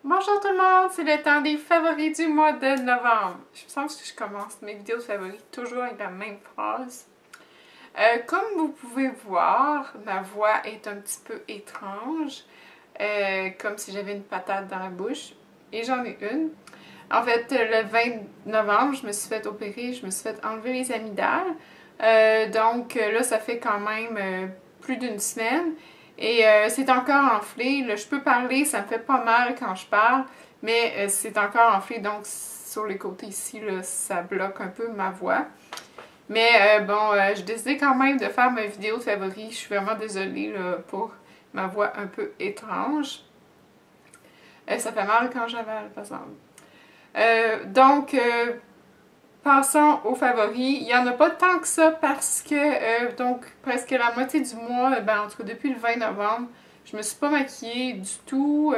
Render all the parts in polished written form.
Bonjour tout le monde, c'est le temps des favoris du mois de novembre. Je pense que je commence mes vidéos de favoris toujours avec la même phrase. Comme vous pouvez voir, ma voix est un petit peu étrange, comme si j'avais une patate dans la bouche, et j'en ai une. En fait, le 20 novembre, je me suis fait opérer, je me suis fait enlever les amygdales. Donc là, ça fait quand même plus d'une semaine. Et c'est encore enflé. Là, je peux parler, ça me fait pas mal quand je parle, mais c'est encore enflé, donc sur les côtés ici, là, ça bloque un peu ma voix. Mais bon, j'ai décidé quand même de faire ma vidéo de favoris. Je suis vraiment désolée là, pour ma voix un peu étrange. Ça fait mal quand j'avale, par exemple. Donc, passons aux favoris. Il n'y en a pas tant que ça parce que, donc, presque la moitié du mois, ben, en tout cas depuis le 20 novembre, je me suis pas maquillée du tout.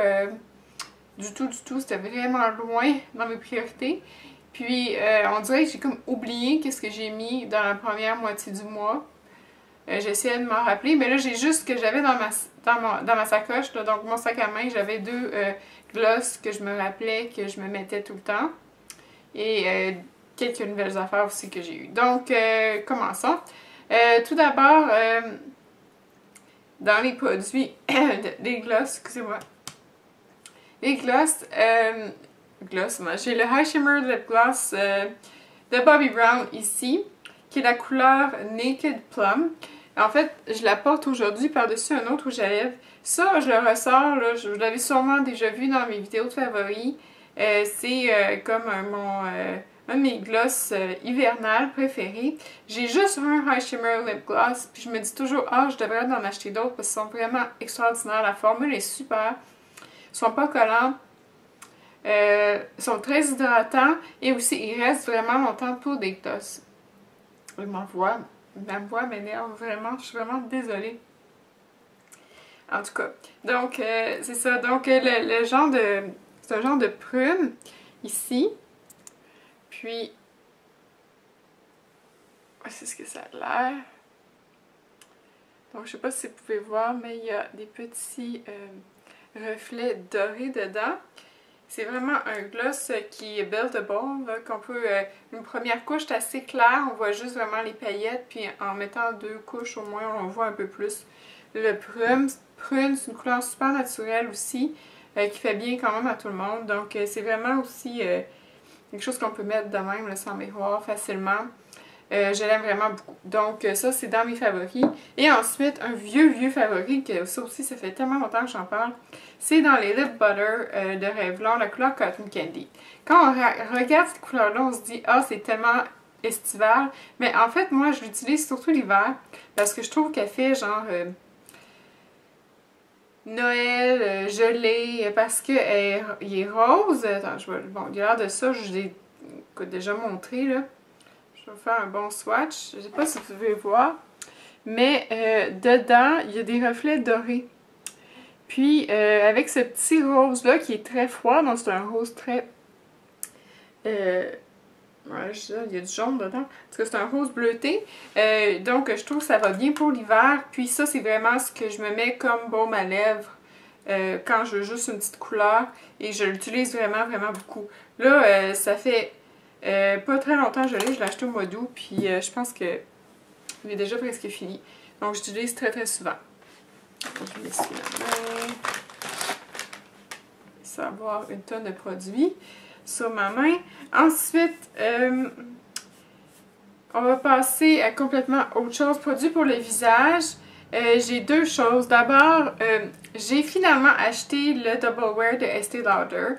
Du tout. C'était vraiment loin dans mes priorités. Puis, on dirait que j'ai comme oublié qu'est-ce que j'ai mis dans la première moitié du mois. J'essayais de m'en rappeler, mais là, j'ai juste ce que j'avais dans ma sacoche. Là, donc, mon sac à main, j'avais deux gloss que je me rappelais que je me mettais tout le temps. Et quelques nouvelles affaires aussi que j'ai eues. Donc, commençons. Tout d'abord, dans les produits, des gloss, excusez-moi. Les gloss, moi, j'ai le High Shimmer Lip Gloss de Bobbi Brown ici, qui est la couleur Naked Plum. En fait, je la porte aujourd'hui par-dessus un autre rouge à lèvres. Ça, je le ressors, là, je l'avais sûrement déjà vu dans mes vidéos de favoris. C'est comme un de mes gloss hivernales préférés. J'ai juste un High Shimmer Lip Gloss, puis je me dis toujours, ah, je devrais en acheter d'autres parce qu'ils sont vraiment extraordinaires. La formule est super. Ils sont pas collants. Ils sont très hydratants et aussi ils restent vraiment longtemps pour des gloss. Ma voix m'énerve vraiment, je suis vraiment désolée. En tout cas, donc c'est ça. Donc le genre de... c'est un genre de prune ici. Puis, c'est ce que ça a l'air. Donc je sais pas si vous pouvez voir, mais il y a des petits reflets dorés dedans. C'est vraiment un gloss qui est buildable, qu'on peut... une première couche est assez claire, on voit juste vraiment les paillettes, puis en mettant deux couches au moins, on voit un peu plus le prune. Prune, c'est une couleur super naturelle aussi, qui fait bien quand même à tout le monde. Donc c'est vraiment aussi quelque chose qu'on peut mettre de même là, sans miroir facilement. Je l'aime vraiment beaucoup. Donc ça, c'est dans mes favoris. Et ensuite, un vieux favori, que ça aussi, ça fait tellement longtemps que j'en parle, c'est dans les Lip Butter de Revlon, la couleur Cotton Candy. Quand on regarde cette couleur-là, on se dit « Ah, c'est tellement estival ». Mais en fait, moi, je l'utilise surtout l'hiver parce que je trouve qu'elle fait genre... Noël, gelé, parce qu'il est rose. Attends, bon, il y a l'air de ça, je l'ai déjà montré, là. Je vais faire un bon swatch. Je ne sais pas si vous pouvez voir. Mais dedans, il y a des reflets dorés. Puis, avec ce petit rose-là qui est très froid, donc c'est un rose très... ouais, il y a du jaune dedans. Parce que c'est un rose bleuté. Donc, je trouve que ça va bien pour l'hiver. Puis ça, c'est vraiment ce que je me mets comme baume à lèvres quand je veux juste une petite couleur. Et je l'utilise vraiment beaucoup. Là, ça fait... pas très longtemps je l'ai acheté au mois d'août, puis je pense que il est déjà presque fini. Donc j'utilise très souvent. Donc, je l'essuie la main. Ça va avoir une tonne de produits sur ma main. Ensuite, on va passer à complètement autre chose. Produits pour le visage. J'ai deux choses. D'abord, j'ai finalement acheté le Double Wear de Estée Lauder.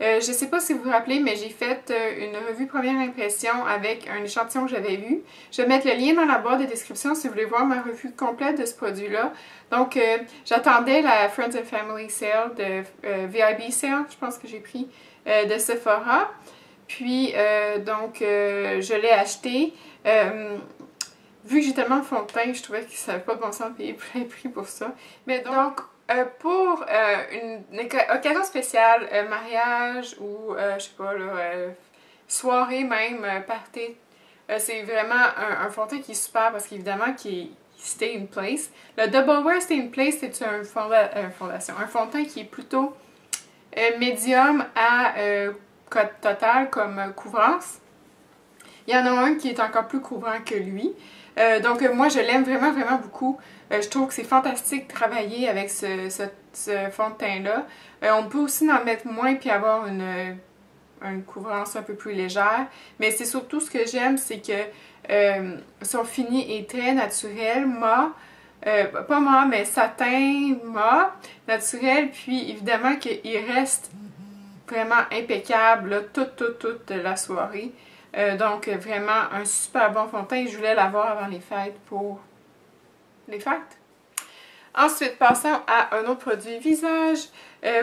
Je sais pas si vous vous rappelez, mais j'ai fait une revue première impression avec un échantillon que j'avais vu. Je vais mettre le lien dans la barre de description si vous voulez voir ma revue complète de ce produit-là. Donc, j'attendais la Friends and Family Sale de VIB Sale, je pense que j'ai pris, de Sephora. Puis, je l'ai acheté. Vu que j'ai tellement de fond de teint, je trouvais que ça n'avait pas de bon sens de payer plein prix pour ça. Mais donc pour une occasion spéciale, mariage ou, je sais pas, là, soirée même, party, c'est vraiment un fond de teint qui est super parce qu'évidemment, qui est Stay in Place. Le Double Wear Stay in Place, c'est un fond de teint qui est plutôt médium à cote totale comme couvrance. Il y en a un qui est encore plus couvrant que lui. Donc moi je l'aime vraiment vraiment beaucoup. Je trouve que c'est fantastique de travailler avec ce fond de teint-là. On peut aussi en mettre moins puis avoir une couvrance un peu plus légère. Mais c'est surtout ce que j'aime, c'est que son fini est très naturel, mat. Pas mat, mais satin mat, naturel. Puis évidemment qu'il reste vraiment impeccable là, toute la soirée. Donc vraiment un super bon fond de teint. Je voulais l'avoir avant les fêtes pour les fêtes. Ensuite, passons à un autre produit visage.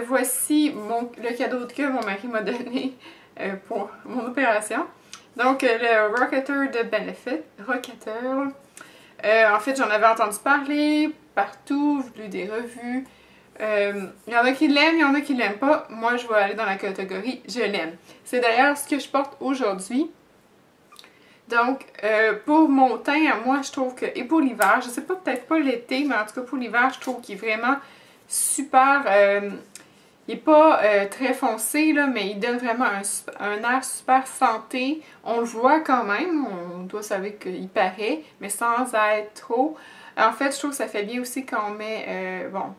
Voici le cadeau que mon mari m'a donné pour mon opération. Donc le Rocketer de Benefit. Rocketer. En fait, j'en avais entendu parler partout, j'ai lu des revues. Il y en a qui l'aiment, il y en a qui l'aiment pas. Moi, je vais aller dans la catégorie je l'aime. C'est d'ailleurs ce que je porte aujourd'hui. Donc, pour mon teint, à moi, je trouve que, et pour l'hiver, je sais pas, peut-être pas l'été, mais en tout cas pour l'hiver, je trouve qu'il est vraiment super, il est pas très foncé, là, mais il donne vraiment un air super santé. On le voit quand même, on doit savoir qu'il paraît, mais sans être trop. En fait, je trouve que ça fait bien aussi quand on met, bon,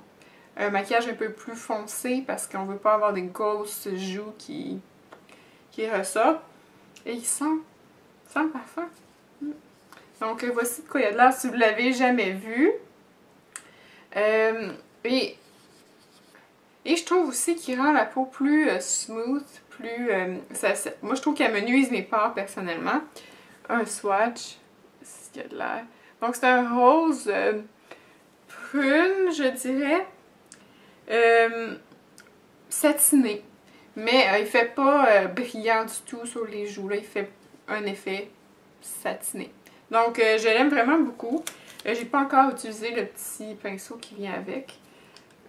un maquillage un peu plus foncé, parce qu'on veut pas avoir des grosses joues qui ressortent. Et il sent le parfum. Donc voici de quoi il y a de l'air si vous l'avez jamais vu. Et je trouve aussi qu'il rend la peau plus smooth, plus... moi je trouve qu'elle me nuise mes pores personnellement. Un swatch, s'il y a de l'air. Donc c'est un rose prune, je dirais. Satiné. Mais il fait pas brillant du tout sur les joues. Là. Il fait un effet satiné. Donc je l'aime vraiment beaucoup. J'ai pas encore utilisé le petit pinceau qui vient avec.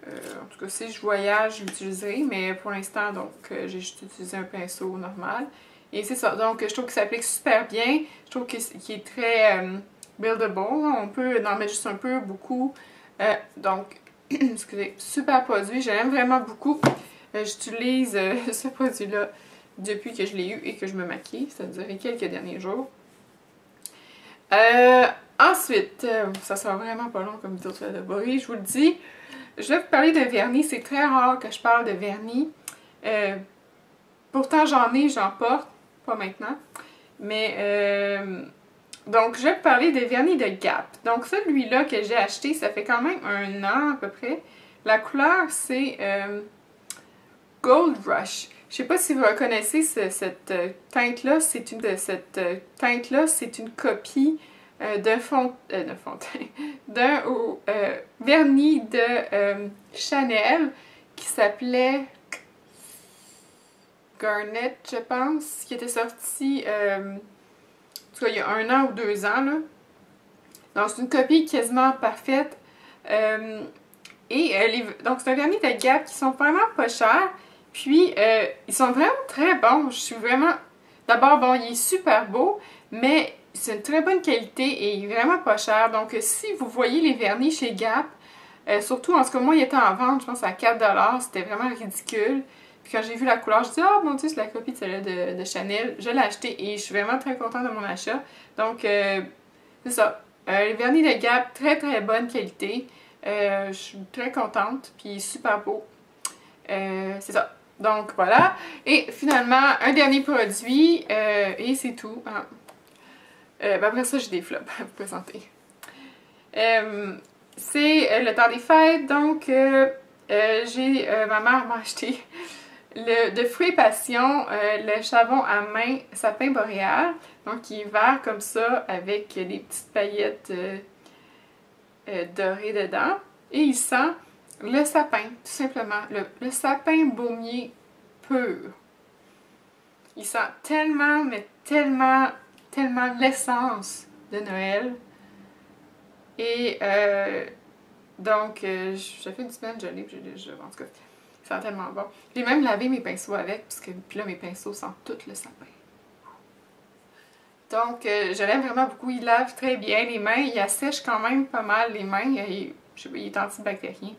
En tout cas, si je voyage, je l'utiliserai. Mais pour l'instant, donc j'ai juste utilisé un pinceau normal. Et c'est ça. Donc je trouve que ça applique super bien. Je trouve qu'il est très buildable. On peut en mettre juste un peu, beaucoup. Donc, excusez, super produit. Je l'aime vraiment beaucoup. J'utilise ce produit-là depuis que je l'ai eu et que je me maquille. Ça a duré quelques derniers jours. Ensuite, ça sera vraiment pas long comme vidéo de favori, je vous le dis. Je vais vous parler de vernis. C'est très rare que je parle de vernis. Pourtant, j'en porte. Pas maintenant. Mais, donc, je vais vous parler de vernis de Gap. Donc, celui-là que j'ai acheté, ça fait quand même 1 an à peu près. La couleur, c'est Gold Rush. Je sais pas si vous reconnaissez cette teinte-là. C'est une copie d'un d'un vernis de Chanel qui s'appelait Garnet, je pense, qui était sorti en tout cas il y a 1 an ou 2 ans. Là. Donc c'est une copie quasiment parfaite. Donc c'est un vernis de Gap qui sont vraiment pas chers. Puis ils sont vraiment très bons. Je suis vraiment... D'abord, bon, il est super beau, mais c'est une très bonne qualité et il est vraiment pas cher. Donc si vous voyez les vernis chez Gap, surtout en ce cas moi il était en vente, je pense à 4 $, c'était vraiment ridicule. Puis quand j'ai vu la couleur, je dis oh mon dieu, c'est la copie de celle-là de Chanel. Je l'ai acheté et je suis vraiment très contente de mon achat. Donc c'est ça. Les vernis de Gap, très très bonne qualité. Je suis très contente, puis super beau. C'est ça. Donc voilà. Et finalement, un dernier produit, et c'est tout. Hein. Ben après ça, j'ai des flops à vous présenter. C'est le temps des fêtes, donc ma mère m'a acheté de Fruits Passion, le savon à main sapin boréal. Donc il est vert comme ça, avec des petites paillettes dorées dedans. Et il sent le sapin, tout simplement. Le sapin baumier pur. Il sent tellement, mais tellement, tellement l'essence de Noël. Et donc, ça fait une semaine que je l'ai, en tout cas, il sent tellement bon. J'ai même lavé mes pinceaux avec, parce que puis là, mes pinceaux sentent tout le sapin. Donc, je l'aime vraiment beaucoup. Il lave très bien les mains. Il assèche quand même pas mal les mains. Je sais pas, il est antibactérien.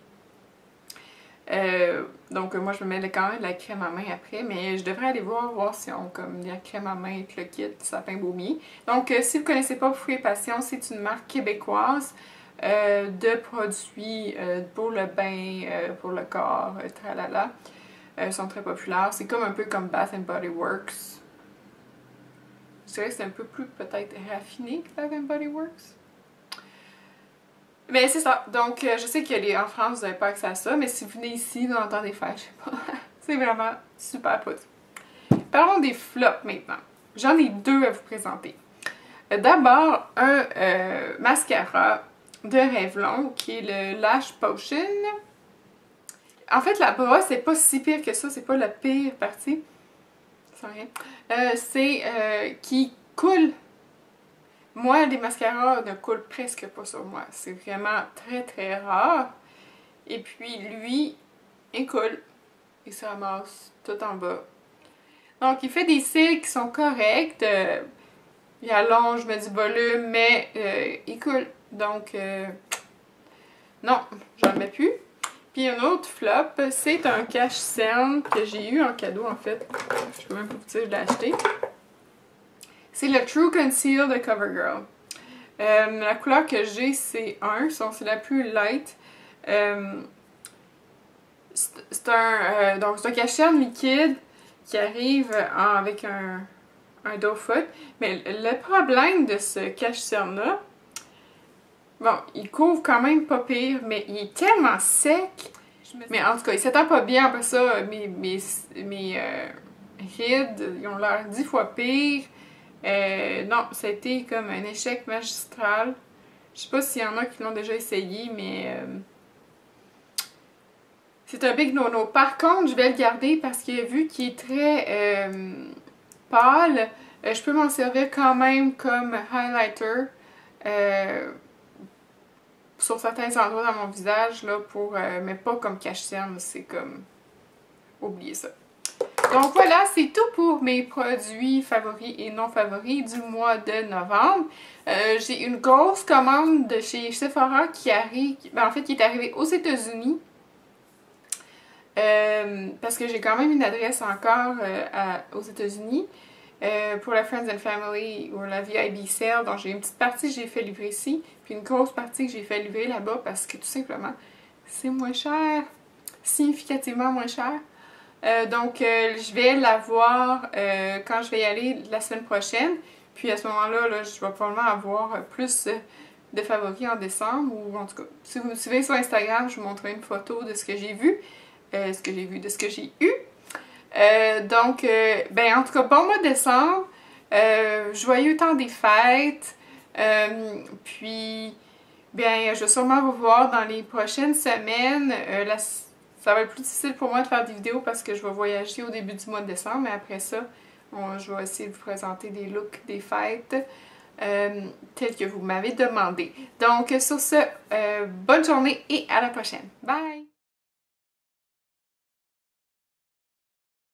Donc moi je me mets quand même de la crème à main après, mais je devrais aller voir si on comme de la crème à main avec le kit Sapin Baumier. Donc si vous ne connaissez pas Fouet Passion, c'est une marque québécoise de produits pour le bain, pour le corps, tralala. Ils sont très populaires. C'est comme un peu comme Bath Body Works. Je dirais que c'est un peu plus peut-être raffiné que Bath Body Works. Mais c'est ça. Donc je sais qu'en France, vous n'avez pas accès à ça, mais si vous venez ici dans le temps des fêtes, je sais pas, c'est vraiment super poudre. Parlons des flops maintenant. J'en ai deux à vous présenter. D'abord, un mascara de Revlon qui est le Lash Potion. En fait, la brosse, c'est pas si pire que ça, c'est pas la pire partie. Sans rien. C'est qui coule. Moi, les mascaras ne coulent presque pas sur moi. C'est vraiment très très rare. Et puis lui, il coule. Il se ramasse tout en bas. Donc, il fait des cils qui sont corrects. Il allonge, met du volume, mais il coule. Donc, non, j'en mets plus. Puis un autre flop, c'est un cache-cerne que j'ai eu en cadeau en fait. Je peux même pas vous dire, je l'ai acheté. C'est le True Conceal de CoverGirl. La couleur que j'ai, c'est 1, c'est la plus light. C'est un cache-cerne liquide qui arrive avec un doe foot. Mais le problème de ce cache-cerne-là, bon, il couvre quand même pas pire, mais il est tellement sec. Mais en tout cas, il s'étend pas bien. Après ça, mes rides, ils ont l'air 10 fois pire. Non, ça a été comme un échec magistral. Je sais pas s'il y en a qui l'ont déjà essayé, mais c'est un big no-no. Par contre, je vais le garder parce que vu qu'il est très pâle, je peux m'en servir quand même comme highlighter. Sur certains endroits dans mon visage, là, mais pas comme cache-cerne, c'est comme... Oubliez ça. Donc voilà, c'est tout pour mes produits favoris et non favoris du mois de novembre. J'ai une grosse commande de chez Sephora qui arrive, en fait qui est arrivée aux États-Unis. Parce que j'ai quand même une adresse encore aux États-Unis. Pour la Friends and Family ou la VIB Sale, donc j'ai une petite partie que j'ai fait livrer ici, puis une grosse partie que j'ai fait livrer là-bas parce que tout simplement c'est moins cher, significativement moins cher. Donc je vais l'avoir quand je vais y aller la semaine prochaine, puis à ce moment-là, là, je vais probablement avoir plus de favoris en décembre, ou en tout cas, si vous me suivez sur Instagram, je vous montrerai une photo de ce que j'ai vu, de ce que j'ai eu. Ben en tout cas, bon mois de décembre, joyeux temps des fêtes, puis, bien, je vais sûrement vous voir dans les prochaines semaines. Ça va être plus difficile pour moi de faire des vidéos parce que je vais voyager au début du mois de décembre, mais après ça, je vais essayer de vous présenter des looks des fêtes tels que vous m'avez demandé. Donc, sur ce, bonne journée et à la prochaine. Bye!